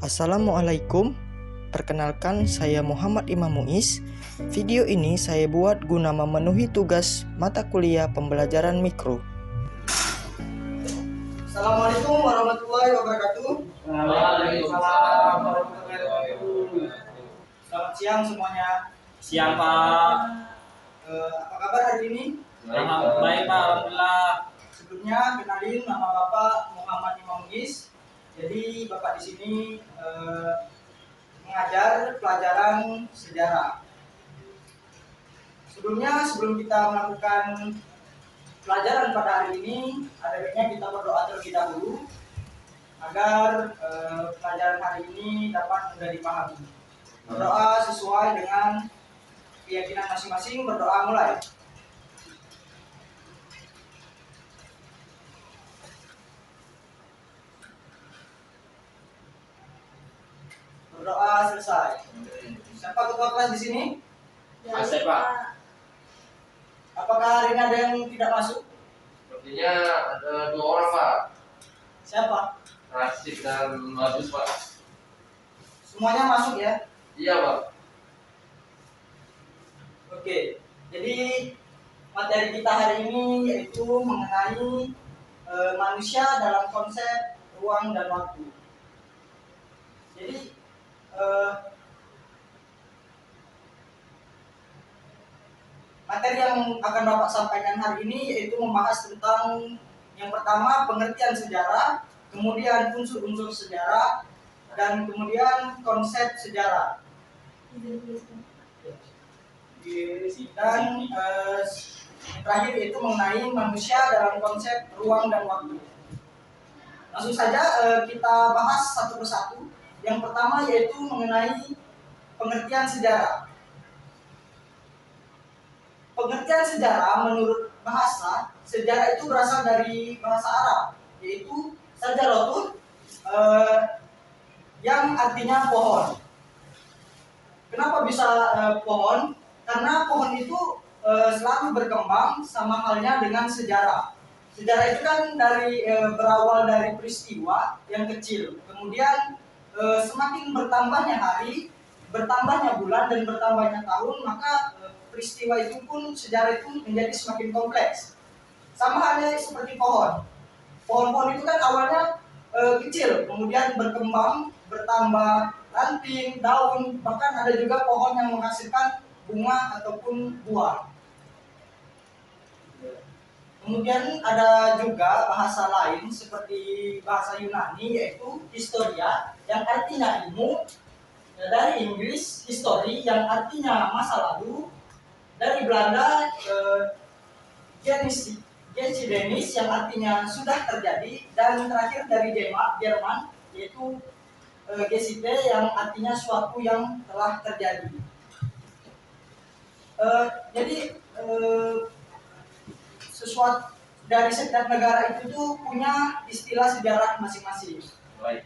Assalamualaikum. Perkenalkan, saya Muhammad Imam Muiz. Video ini saya buat guna memenuhi tugas mata kuliah pembelajaran mikro. Assalamualaikum warahmatullahi wabarakatuh. Waalaikumsalam warahmatullahi wabarakatuh. Selamat siang semuanya. Siang Pak. Apa kabar hari ini? Baik Pak, alhamdulillah. Sebelumnya kenalin, nama Bapak Muhammad Imam Muiz. Jadi Bapak di sini mengajar pelajaran sejarah. Sebelum kita melakukan pelajaran pada hari ini, ada baiknya kita berdoa terlebih dahulu agar pelajaran hari ini dapat mudah dipahami. Berdoa sesuai dengan keyakinan masing-masing. Berdoa mulai. Berdoa selesai. Siapa ketua kelas di sini? Masih Pak. Apakah hari ini ada yang tidak masuk? Sepertinya ada 2 orang Pak. Siapa? Rasik dan Bagus Pak. Semuanya masuk ya? Iya Pak. Oke. Jadi materi kita hari ini yaitu mengenai manusia dalam konsep ruang dan waktu. Jadi materi yang akan Bapak sampaikan hari ini yaitu membahas tentang yang pertama pengertian sejarah, kemudian unsur-unsur sejarah, dan kemudian konsep sejarah. Dan terakhir yaitu mengenai manusia dalam konsep ruang dan waktu. Langsung saja kita bahas satu persatu. Yang pertama yaitu mengenai pengertian sejarah. Pengertian sejarah menurut bahasa, sejarah itu berasal dari bahasa Arab, yaitu sajaratun, yang artinya pohon. Kenapa bisa pohon? Karena pohon itu selalu berkembang sama halnya dengan sejarah. Sejarah itu kan berawal dari peristiwa yang kecil. Kemudian semakin bertambahnya hari, bertambahnya bulan, dan bertambahnya tahun, maka peristiwa itu pun, sejarah itu menjadi semakin kompleks. Sama halnya seperti pohon. Pohon-pohon itu kan awalnya kecil, kemudian berkembang, bertambah ranting, daun, bahkan ada juga pohon yang menghasilkan bunga ataupun buah. Kemudian ada juga bahasa lain seperti bahasa Yunani yaitu historia yang artinya ilmu, dari Inggris history yang artinya masa lalu, dari Belanda Geschiedenis yang artinya sudah terjadi, dan terakhir dari Jerman yaitu Geschichte yang artinya suatu yang telah terjadi. Jadi sesuatu dari setiap negara itu tuh punya istilah sejarah masing-masing. Baik.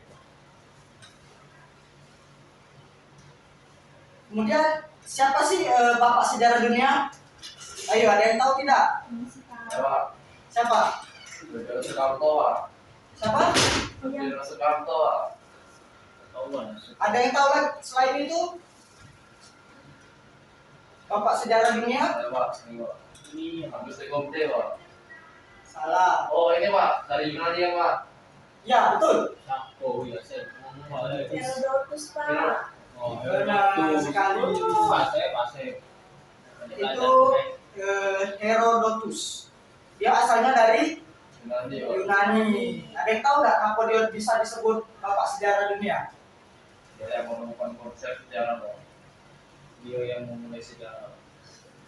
Kemudian siapa sih bapak sejarah dunia? Ayo, ada yang tahu tidak? Pak. Siapa? Saudara Soekarno Pak. Siapa? Saudara Soekarno Pak. Ada yang tahu lagi selain itu? Bapak sejarah dunia? Ya Pak. Ini Agus Komte Pak. Salah. Oh ini Pak, dari Yunani ya Pak. Ya, betul. Oh iya saya. Herodotus Pak. Oh Benar sekali. Pasir. Itu Herodotus. Dia asalnya dari Yunani Pak. Yunani. Ada yang tahu nggak apa dia bisa disebut bapak sejarah dunia? Dia yang menemukan konsep sejarah Pak. Dia yang memulai sejarah.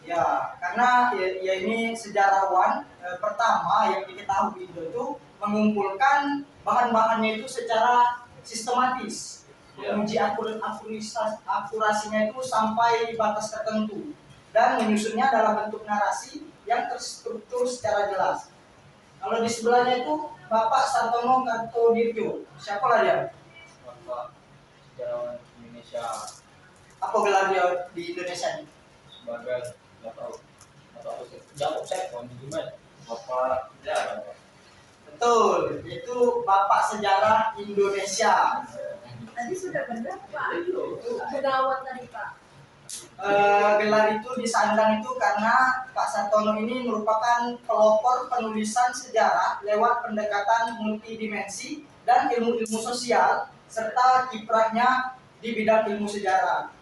Ya, karena ya ini sejarawan pertama yang diketahui itu mengumpulkan bahan-bahannya itu secara sistematis, menguji akurasinya itu sampai batas tertentu, dan menyusunnya dalam bentuk narasi yang terstruktur secara jelas. Kalau di sebelahnya itu Bapak Sartono Kartodirjo, siapa lah dia? Bapak sejarawan Indonesia. Apa gelar dia di Indonesia ini? Sebagai nggak tahu jawab saya gimana Bapak sejarah Pak. Betul, itu Bapak Sejarah Indonesia. Tadi sudah benar Pak. Gunawan tadi Pak. Gelar itu disandang itu karena Pak Sartono ini merupakan pelopor penulisan sejarah lewat pendekatan multidimensi dan ilmu-ilmu sosial serta kiprahnya di bidang ilmu sejarah.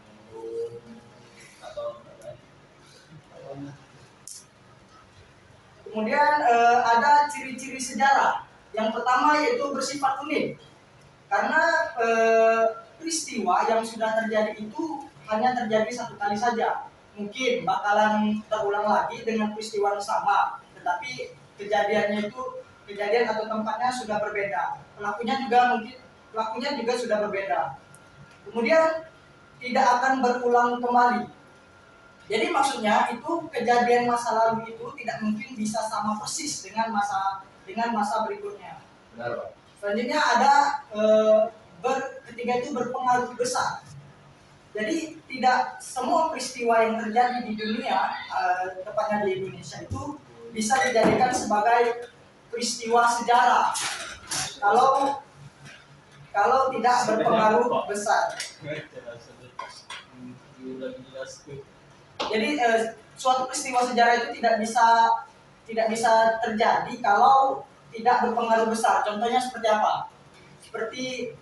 Kemudian ada ciri-ciri sejarah. Yang pertama yaitu bersifat unik. Karena peristiwa yang sudah terjadi itu hanya terjadi satu kali saja. Mungkin bakalan terulang lagi dengan peristiwa yang sama, tetapi kejadiannya itu kejadian atau tempatnya sudah berbeda. Pelakunya juga sudah berbeda. Kemudian tidak akan berulang kembali. Jadi maksudnya itu kejadian masa lalu itu tidak mungkin bisa sama persis dengan masa berikutnya. Benar, Pak. Selanjutnya ada ketiga itu berpengaruh besar. Jadi tidak semua peristiwa yang terjadi di dunia, tepatnya di Indonesia itu bisa dijadikan sebagai peristiwa sejarah. Kalau tidak berpengaruh besar. Jadi suatu peristiwa sejarah itu tidak bisa terjadi kalau tidak berpengaruh besar. Contohnya seperti apa? Seperti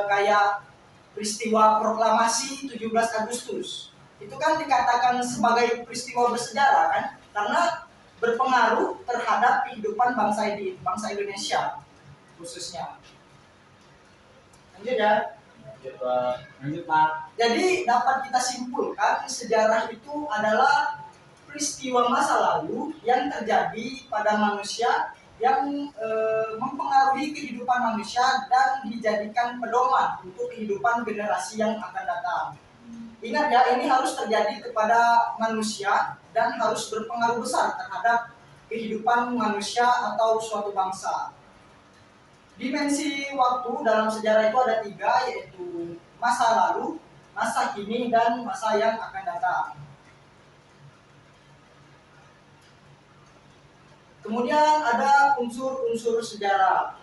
kayak peristiwa proklamasi 17 Agustus. Itu kan dikatakan sebagai peristiwa bersejarah kan? Karena berpengaruh terhadap kehidupan bangsa Indonesia khususnya. Lanjut ya. Lanjut, Pak. Jadi dapat kita simpulkan sejarah itu adalah peristiwa masa lalu yang terjadi pada manusia yang mempengaruhi kehidupan manusia dan dijadikan pedoman untuk kehidupan generasi yang akan datang. Ingat ya, ini harus terjadi kepada manusia dan harus berpengaruh besar terhadap kehidupan manusia atau suatu bangsa. Dimensi waktu dalam sejarah itu ada 3, yaitu masa lalu, masa kini, dan masa yang akan datang. Kemudian ada unsur-unsur sejarah.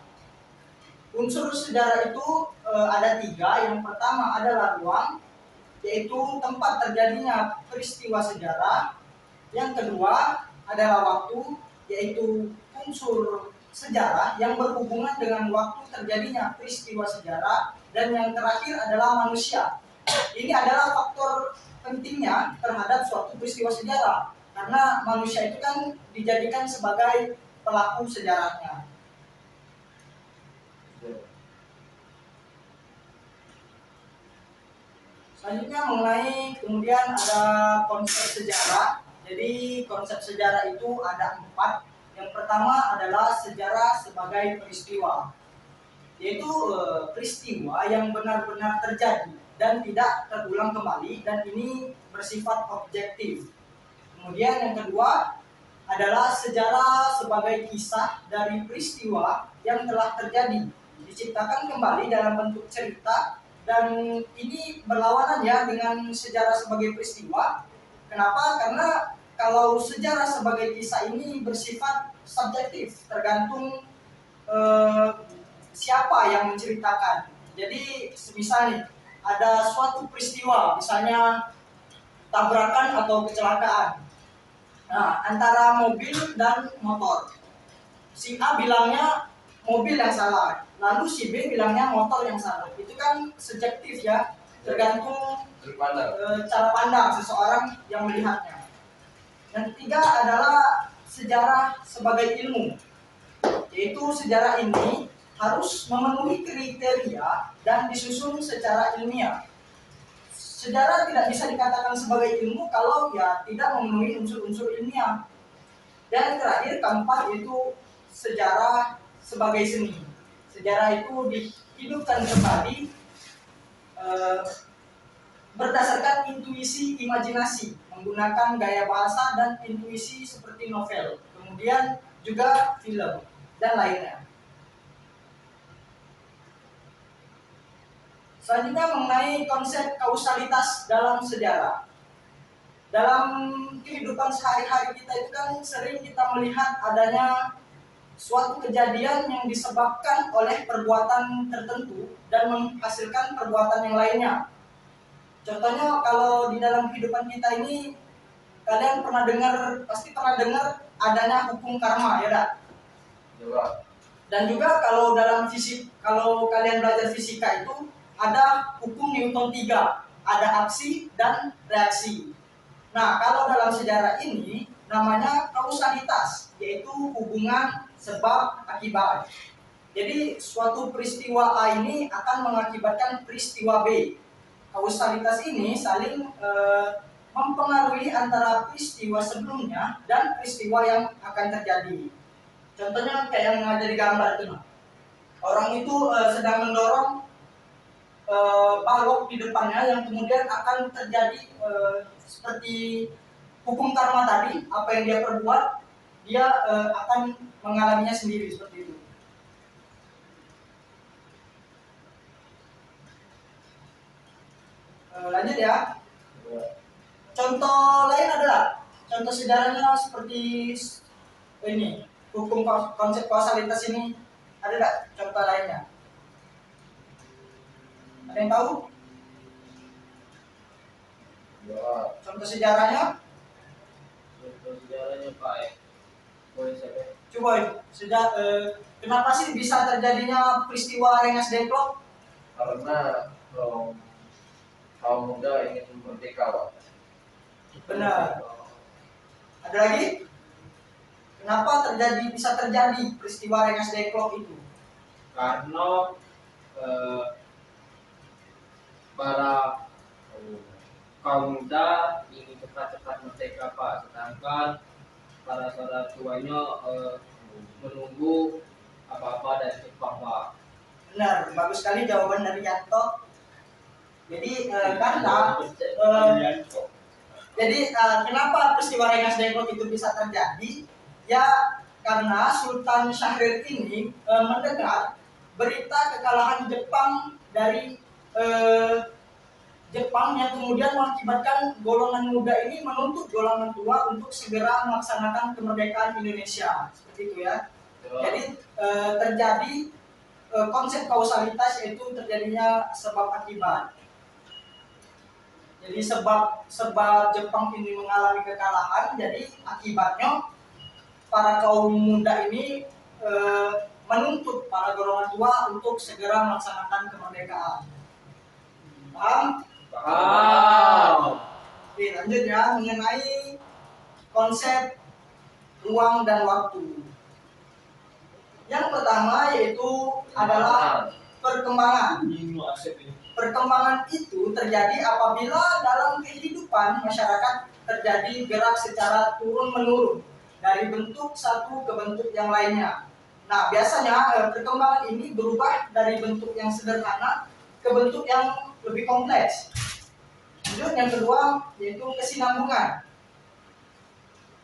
Unsur sejarah itu ada 3. Yang pertama adalah ruang, yaitu tempat terjadinya peristiwa sejarah. Yang kedua adalah waktu, yaitu unsur sejarah yang berhubungan dengan waktu terjadinya peristiwa sejarah. Dan yang terakhir adalah manusia. Ini adalah faktor pentingnya terhadap suatu peristiwa sejarah. Karena manusia itu kan dijadikan sebagai pelaku sejarahnya. Selanjutnya mengenai kemudian ada konsep sejarah. Jadi konsep sejarah itu ada 4. Yang pertama adalah sejarah sebagai peristiwa, yaitu peristiwa yang benar-benar terjadi dan tidak terulang kembali, dan ini bersifat objektif. Kemudian yang kedua adalah sejarah sebagai kisah dari peristiwa yang telah terjadi, diciptakan kembali dalam bentuk cerita, dan ini berlawanan ya dengan sejarah sebagai peristiwa. Kenapa? Karena kalau sejarah sebagai kisah ini bersifat subjektif, tergantung siapa yang menceritakan. Jadi semisal nih, ada suatu peristiwa, misalnya tabrakan atau kecelakaan. Nah, antara mobil dan motor. Si A bilangnya mobil yang salah, lalu si B bilangnya motor yang salah. Itu kan subjektif ya, tergantung cara pandang seseorang yang melihatnya. Yang ketiga adalah sejarah sebagai ilmu, yaitu sejarah ini harus memenuhi kriteria dan disusun secara ilmiah. Sejarah tidak bisa dikatakan sebagai ilmu kalau ya tidak memenuhi unsur-unsur ilmiah. Dan terakhir, keempat, yaitu sejarah sebagai seni. Sejarah itu dihidupkan kembali berdasarkan intuisi imajinasi, menggunakan gaya bahasa dan intuisi seperti novel, kemudian juga film dan lainnya. Selanjutnya mengenai konsep kausalitas dalam sejarah. Dalam kehidupan sehari-hari kita itu kan sering kita melihat adanya suatu kejadian yang disebabkan oleh perbuatan tertentu dan menghasilkan perbuatan yang lainnya. Contohnya kalau di dalam kehidupan kita ini, kalian pasti pernah dengar adanya hukum karma, ya dak? Coba. Dan juga kalau dalam fisik, kalau kalian belajar fisika itu ada hukum Newton 3, ada aksi dan reaksi. Nah, kalau dalam sejarah ini namanya kausalitas, yaitu hubungan sebab akibat. Jadi suatu peristiwa A ini akan mengakibatkan peristiwa B. Kausalitas ini saling mempengaruhi antara peristiwa sebelumnya dan peristiwa yang akan terjadi. Contohnya kayak yang ada di gambar itu, nah. Orang itu sedang mendorong balok di depannya yang kemudian akan terjadi seperti hukum karma tadi, apa yang dia perbuat dia akan mengalaminya sendiri seperti itu. Lanjut ya. Contoh lain adalah contoh sejarahnya seperti ini, hukum konsep kausalitas ini, ada nggak contoh lainnya? Ada yang tahu? Ya. Contoh sejarahnya? Contoh sejarahnya Pak. Boleh saya? Coba kenapa sih bisa terjadinya peristiwa Rengas Dengklok? Karena kaum muda ingin merdeka, Pak. Benar. Ada lagi? Kenapa bisa terjadi peristiwa Rengas Dengklok itu? Karena para kaum muda ingin cepat-cepat merdeka, Pak. Sedangkan para saudara tuanya menunggu apa-apa dari Jepang, Pak. Benar, bagus sekali jawaban dari Yanto. Jadi kenapa peristiwa Rengas Dengklok itu bisa terjadi? Ya karena Sultan Syahrir ini mendengar berita kekalahan Jepang dari Jepang yang kemudian mengakibatkan golongan muda ini menuntut golongan tua untuk segera melaksanakan kemerdekaan Indonesia. Seperti itu ya. Jadi terjadi konsep kausalitas, yaitu terjadinya sebab akibat. Jadi sebab Jepang ini mengalami kekalahan, jadi akibatnya para kaum muda ini menuntut para golongan tua untuk segera melaksanakan kemerdekaan. Paham? Paham. Oke, lanjut ya, mengenai konsep ruang dan waktu. Yang pertama yaitu adalah perkembangan. Perkembangan itu terjadi apabila dalam kehidupan masyarakat terjadi gerak secara turun-menurun dari bentuk satu ke bentuk yang lainnya. Nah, biasanya perkembangan ini berubah dari bentuk yang sederhana ke bentuk yang lebih kompleks. Lanjut, yang kedua yaitu kesinambungan.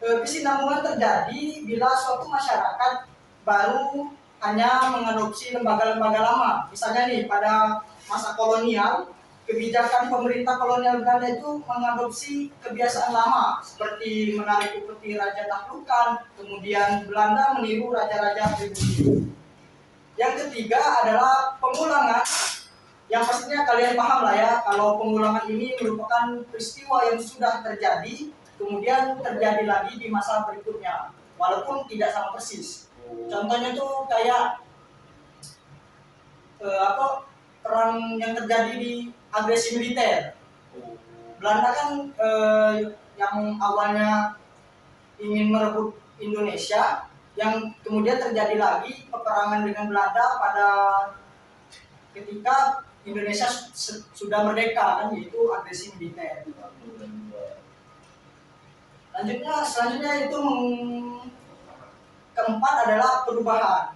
Kesinambungan terjadi bila suatu masyarakat baru hanya mengadopsi lembaga-lembaga lama. Misalnya nih, pada masa kolonial, kebijakan pemerintah kolonial Belanda itu mengadopsi kebiasaan lama seperti menarik upeti raja tahlukan, kemudian Belanda meniru raja-raja pribumi. Yang ketiga adalah pengulangan, yang pastinya kalian paham lah ya, kalau pengulangan ini merupakan peristiwa yang sudah terjadi kemudian terjadi lagi di masa berikutnya walaupun tidak sama persis. Contohnya tuh kayak perang yang terjadi di agresi militer. Belanda kan yang awalnya ingin merebut Indonesia, yang kemudian terjadi lagi peperangan dengan Belanda pada ketika Indonesia sudah merdeka, kan, yaitu agresi militer. Selanjutnya itu keempat adalah perubahan.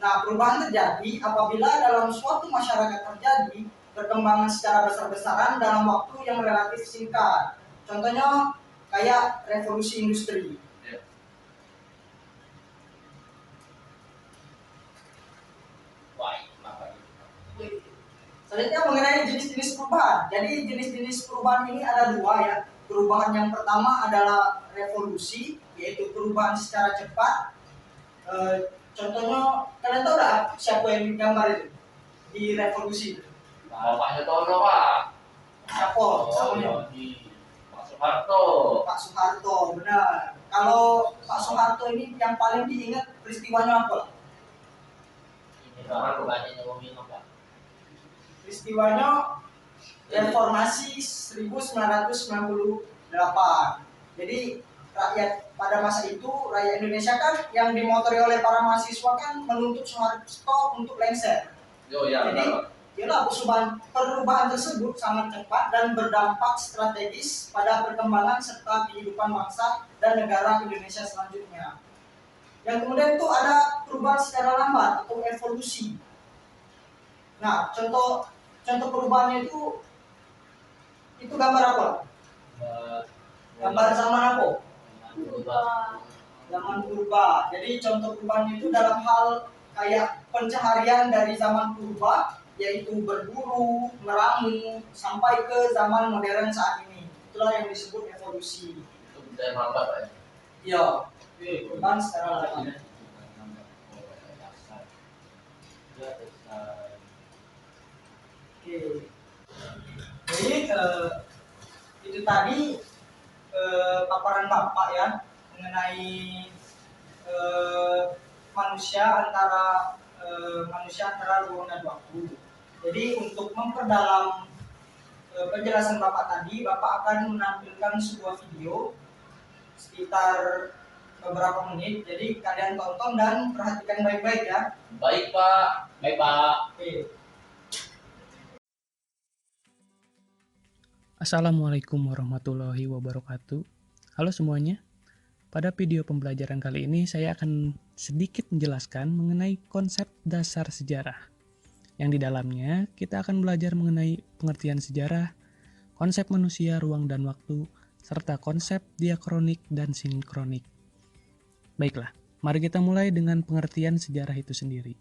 Nah, perubahan terjadi apabila dalam suatu masyarakat terjadi perkembangan secara besar-besaran dalam waktu yang relatif singkat. Contohnya kayak revolusi industri. Selanjutnya mengenai jenis-jenis perubahan. Jadi jenis-jenis perubahan ini ada dua ya. Perubahan yang pertama adalah revolusi, yaitu perubahan secara cepat. Contohnya, kalian tahu nggak siapa yang gambar itu di revolusi? Bapaknya Tono, Pak. Siapa? Namanya? Di Pak Soeharto. Pak Soeharto, benar. Kalau Pak Soeharto ini yang paling diingat peristiwanya apa? Ini orang kebanyakan yang minum, Pak. Peristiwanya reformasi 1998. Jadi rakyat pada masa itu, rakyat Indonesia kan yang dimotori oleh para mahasiswa kan menuntut Soeharto untuk lengser. Jadi ialah perubahan tersebut sangat cepat dan berdampak strategis pada perkembangan serta kehidupan bangsa dan negara Indonesia selanjutnya. Yang kemudian itu ada perubahan secara lambat atau evolusi. Nah, contoh perubahannya itu gambar apa? Gambar zaman apa? Zaman purba. Jadi contoh perubahannya itu dalam hal kayak pencaharian dari zaman purba, yaitu berburu, meramu, sampai ke zaman modern saat ini. Itulah yang disebut evolusi. Itu budaya lambat, Pak. Iya, perubahan secara lambat. Oke. Jadi itu tadi paparan Bapak ya mengenai manusia antara ruang dan waktu. Jadi untuk memperdalam penjelasan Bapak tadi, Bapak akan menampilkan sebuah video sekitar beberapa menit. Jadi kalian tonton dan perhatikan baik-baik ya. Baik, Pak. Baik, Pak. Oke. Assalamualaikum warahmatullahi wabarakatuh. Halo semuanya. Pada video pembelajaran kali ini saya akan sedikit menjelaskan mengenai konsep dasar sejarah. Yang di dalamnya kita akan belajar mengenai pengertian sejarah, konsep manusia, ruang dan waktu, serta konsep diakronik dan sinkronik. Baiklah, mari kita mulai dengan pengertian sejarah itu sendiri.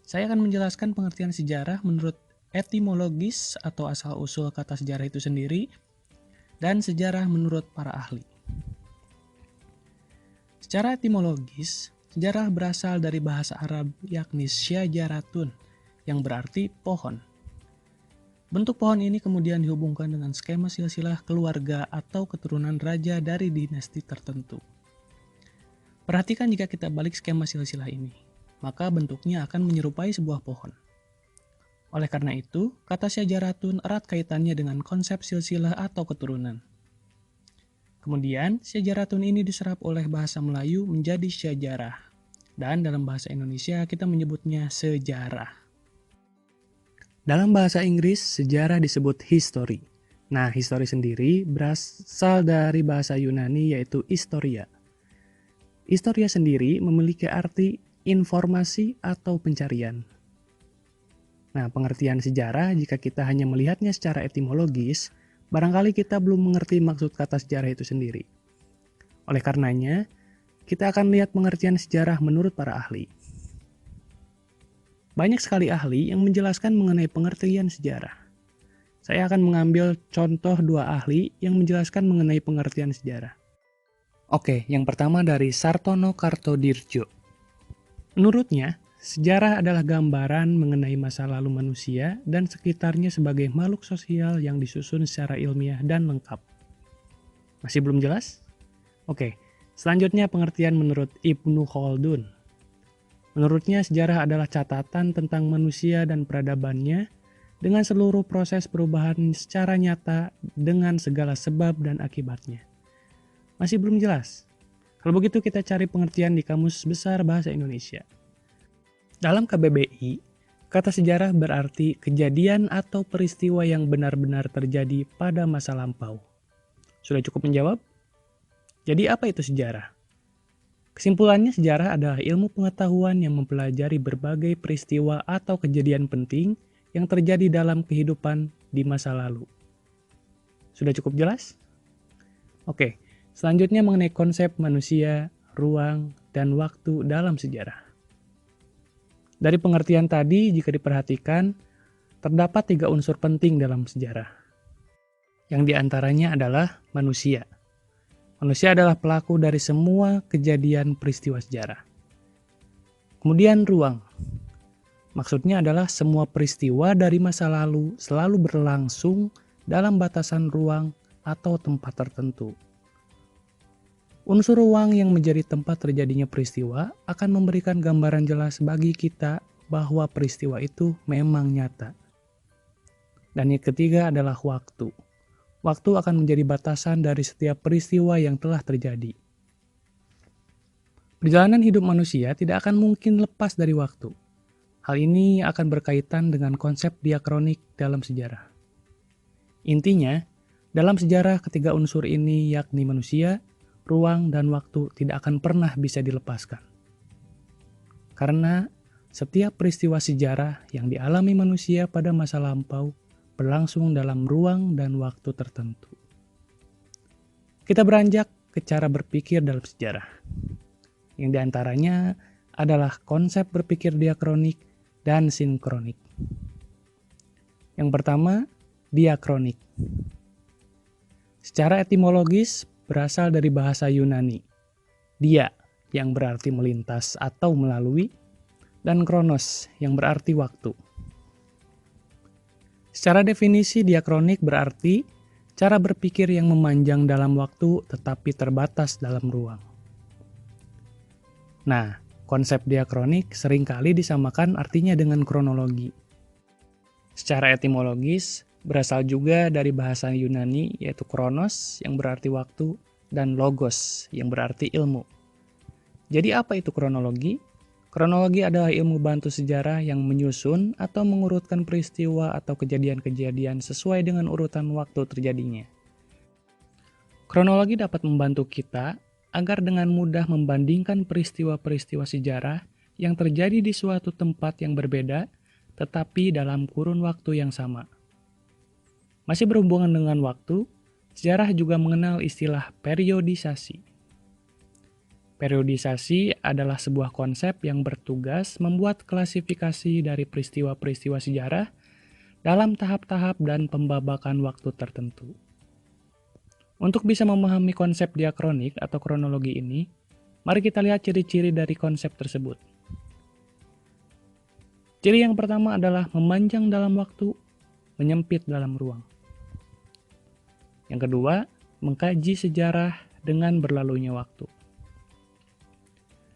Saya akan menjelaskan pengertian sejarah menurut etimologis atau asal-usul kata sejarah itu sendiri, dan sejarah menurut para ahli. Secara etimologis, sejarah berasal dari bahasa Arab yakni syajaratun, yang berarti pohon. Bentuk pohon ini kemudian dihubungkan dengan skema silsilah keluarga atau keturunan raja dari dinasti tertentu. Perhatikan jika kita balik skema silsilah ini, maka bentuknya akan menyerupai sebuah pohon. Oleh karena itu, kata syajaratun erat kaitannya dengan konsep silsilah atau keturunan. Kemudian, syajaratun ini diserap oleh bahasa Melayu menjadi syajarah. Dan dalam bahasa Indonesia kita menyebutnya sejarah. Dalam bahasa Inggris, sejarah disebut history. Nah, history sendiri berasal dari bahasa Yunani yaitu historia. Historia sendiri memiliki arti informasi atau pencarian. Nah, pengertian sejarah jika kita hanya melihatnya secara etimologis, barangkali kita belum mengerti maksud kata sejarah itu sendiri. Oleh karenanya, kita akan lihat pengertian sejarah menurut para ahli. Banyak sekali ahli yang menjelaskan mengenai pengertian sejarah. Saya akan mengambil contoh dua ahli yang menjelaskan mengenai pengertian sejarah. Oke, yang pertama dari Sartono Kartodirjo. Menurutnya, sejarah adalah gambaran mengenai masa lalu manusia dan sekitarnya sebagai makhluk sosial yang disusun secara ilmiah dan lengkap. Masih belum jelas? Oke, selanjutnya pengertian menurut Ibnu Khaldun. Menurutnya sejarah adalah catatan tentang manusia dan peradabannya dengan seluruh proses perubahan secara nyata dengan segala sebab dan akibatnya. Masih belum jelas? Kalau begitu kita cari pengertian di Kamus Besar Bahasa Indonesia. Dalam KBBI, kata sejarah berarti kejadian atau peristiwa yang benar-benar terjadi pada masa lampau. Sudah cukup menjawab? Jadi apa itu sejarah? Kesimpulannya sejarah adalah ilmu pengetahuan yang mempelajari berbagai peristiwa atau kejadian penting yang terjadi dalam kehidupan di masa lalu. Sudah cukup jelas? Oke, selanjutnya mengenai konsep manusia, ruang, dan waktu dalam sejarah. Dari pengertian tadi, jika diperhatikan, terdapat 3 unsur penting dalam sejarah. Yang diantaranya adalah manusia. Manusia adalah pelaku dari semua kejadian peristiwa sejarah. Kemudian ruang. Maksudnya adalah semua peristiwa dari masa lalu selalu berlangsung dalam batasan ruang atau tempat tertentu. Unsur ruang yang menjadi tempat terjadinya peristiwa akan memberikan gambaran jelas bagi kita bahwa peristiwa itu memang nyata. Dan yang ketiga adalah waktu. Waktu akan menjadi batasan dari setiap peristiwa yang telah terjadi. Perjalanan hidup manusia tidak akan mungkin lepas dari waktu. Hal ini akan berkaitan dengan konsep diakronik dalam sejarah. Intinya, dalam sejarah ketiga unsur ini yakni manusia, ruang, dan waktu tidak akan pernah bisa dilepaskan. Karena setiap peristiwa sejarah yang dialami manusia pada masa lampau berlangsung dalam ruang dan waktu tertentu. Kita beranjak ke cara berpikir dalam sejarah. Yang diantaranya adalah konsep berpikir diakronik dan sinkronik. Yang pertama, diakronik. Secara etimologis berasal dari bahasa Yunani. Dia yang berarti melintas atau melalui, dan kronos yang berarti waktu. Secara definisi diakronik berarti cara berpikir yang memanjang dalam waktu tetapi terbatas dalam ruang. Nah, konsep diakronik seringkali disamakan artinya dengan kronologi. Secara etimologis, berasal juga dari bahasa Yunani yaitu kronos yang berarti waktu dan logos yang berarti ilmu. Jadi apa itu kronologi? Kronologi adalah ilmu bantu sejarah yang menyusun atau mengurutkan peristiwa atau kejadian-kejadian sesuai dengan urutan waktu terjadinya. Kronologi dapat membantu kita agar dengan mudah membandingkan peristiwa-peristiwa sejarah yang terjadi di suatu tempat yang berbeda, tetapi dalam kurun waktu yang sama. Masih berhubungan dengan waktu, sejarah juga mengenal istilah periodisasi. Periodisasi adalah sebuah konsep yang bertugas membuat klasifikasi dari peristiwa-peristiwa sejarah dalam tahap-tahap dan pembabakan waktu tertentu. Untuk bisa memahami konsep diakronik atau kronologi ini, mari kita lihat ciri-ciri dari konsep tersebut. Ciri yang pertama adalah memanjang dalam waktu, menyempit dalam ruang. Yang kedua, mengkaji sejarah dengan berlalunya waktu.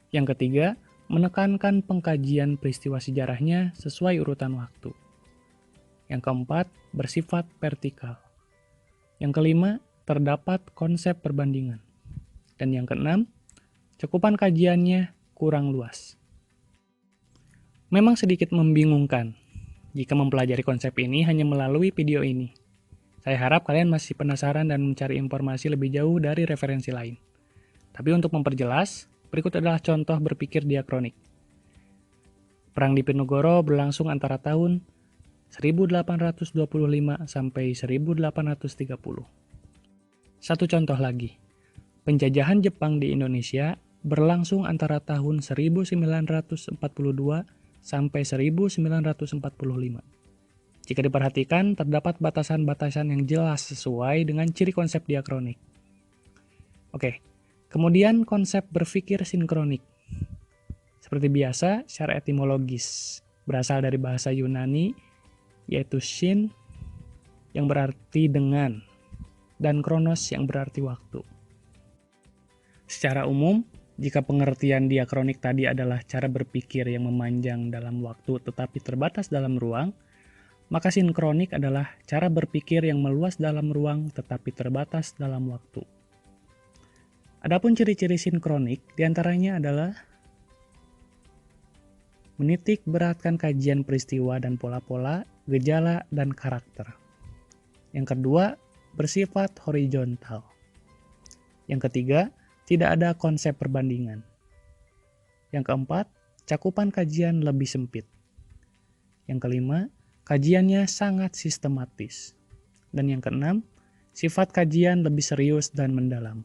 Yang ketiga, menekankan pengkajian peristiwa sejarahnya sesuai urutan waktu. Yang keempat, bersifat vertikal. Yang kelima, terdapat konsep perbandingan. Dan yang keenam, cakupan kajiannya kurang luas. Memang sedikit membingungkan jika mempelajari konsep ini hanya melalui video ini. Saya harap kalian masih penasaran dan mencari informasi lebih jauh dari referensi lain. Tapi untuk memperjelas, berikut adalah contoh berpikir diakronik. Perang Diponegoro berlangsung antara tahun 1825 sampai 1830. Satu contoh lagi, penjajahan Jepang di Indonesia berlangsung antara tahun 1942 sampai 1945. Jika diperhatikan, terdapat batasan-batasan yang jelas sesuai dengan ciri konsep diakronik. Oke, kemudian konsep berpikir sinkronik. Seperti biasa, secara etimologis, berasal dari bahasa Yunani, yaitu shin, yang berarti dengan, dan kronos yang berarti waktu. Secara umum, jika pengertian diakronik tadi adalah cara berpikir yang memanjang dalam waktu tetapi terbatas dalam ruang, maka sinkronik adalah cara berpikir yang meluas dalam ruang tetapi terbatas dalam waktu. Adapun ciri-ciri sinkronik diantaranya adalah menitik beratkan kajian peristiwa dan pola-pola, gejala, dan karakter. Yang kedua, bersifat horizontal. Yang ketiga, tidak ada konsep perbandingan. Yang keempat, cakupan kajian lebih sempit. Yang kelima, kajiannya sangat sistematis. Dan yang keenam, sifat kajian lebih serius dan mendalam.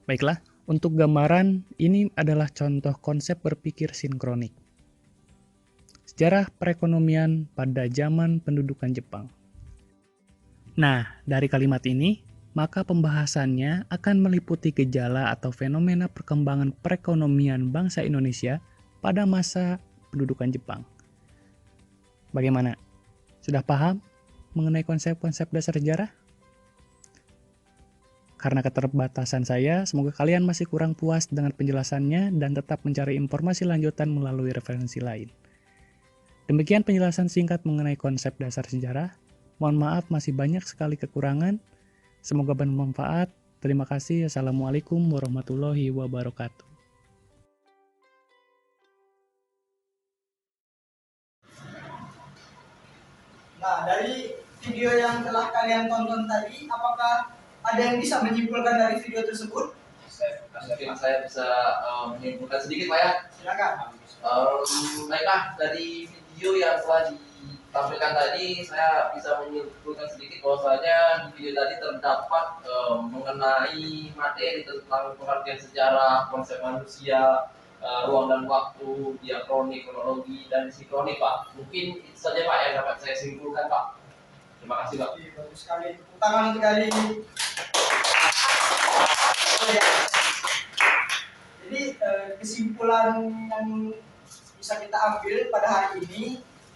Baiklah, untuk gambaran ini adalah contoh konsep berpikir sinkronik. Sejarah perekonomian pada zaman pendudukan Jepang. Nah, dari kalimat ini, maka pembahasannya akan meliputi gejala atau fenomena perkembangan perekonomian bangsa Indonesia pada masa pendudukan Jepang. Bagaimana? Sudah paham mengenai konsep-konsep dasar sejarah? Karena keterbatasan saya, semoga kalian masih kurang puas dengan penjelasannya dan tetap mencari informasi lanjutan melalui referensi lain. Demikian penjelasan singkat mengenai konsep dasar sejarah. Mohon maaf masih banyak sekali kekurangan. Semoga bermanfaat. Terima kasih. Assalamualaikum warahmatullahi wabarakatuh. Nah, dari video yang telah kalian tonton tadi, apakah ada yang bisa menyimpulkan dari video tersebut? Mungkin saya bisa menyimpulkan sedikit Pak ya. Silakan. Baiklah, dari video yang telah ditampilkan tadi saya bisa menyimpulkan sedikit bahwasanya di video tadi terdapat mengenai materi tentang pengertian sejarah, konsep manusia, ruang dan waktu, diakronik, kronologi, dan sinkronik Pak. Mungkin itu saja Pak yang dapat saya simpulkan Pak. Terima kasih Pak. Oke, bagus sekali. Tepuk tangan untuk kali ini. Jadi kesimpulan yang bisa kita ambil pada hari ini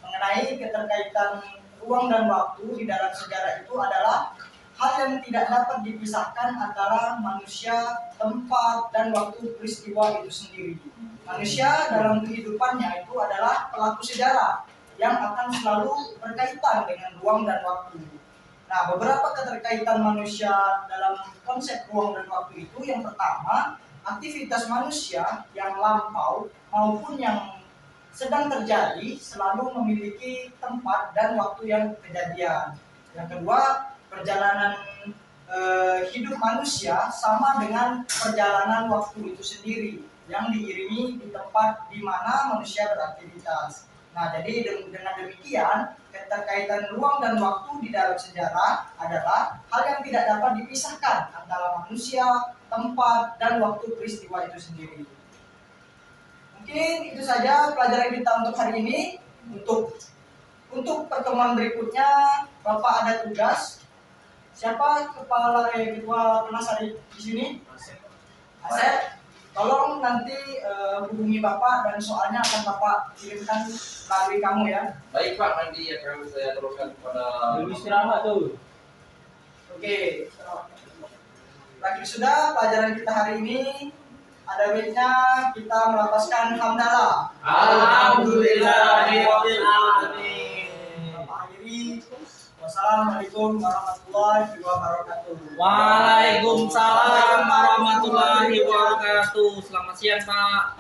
mengenai keterkaitan ruang dan waktu di dalam sejarah itu adalah hal yang tidak dapat dipisahkan antara manusia, tempat, dan waktu peristiwa itu sendiri. Manusia dalam kehidupannya itu adalah pelaku sejarah yang akan selalu berkaitan dengan ruang dan waktu. Nah, beberapa keterkaitan manusia dalam konsep ruang dan waktu itu, yang pertama, aktivitas manusia yang lampau maupun yang sedang terjadi selalu memiliki tempat dan waktu yang kejadian. Yang kedua, perjalanan hidup manusia sama dengan perjalanan waktu itu sendiri yang diiringi di tempat di mana manusia beraktivitas. Nah, jadi dengan demikian, keterkaitan ruang dan waktu di dalam sejarah adalah hal yang tidak dapat dipisahkan antara manusia, tempat, dan waktu peristiwa itu sendiri. Mungkin itu saja pelajaran kita untuk hari ini. Untuk pertemuan berikutnya, Bapak ada tugas. Siapa ketua penasari di sini? Asep. Tolong nanti hubungi Bapak dan soalnya akan Bapak kirimkan melalui kamu ya. Baik Pak, nanti akan saya teruskan kepada istirahat tuh. Oke. Terakhir sudah pelajaran kita hari ini. Ada baiknya kita melafazkan hamdalah. Alhamdulillahirabbil alamin. Bapak akhiri. Wassalamualaikum warahmatullahi wabarakatuh. Waalaikumsalam warahmatullahi wabarakatuh. Selamat siang Pak.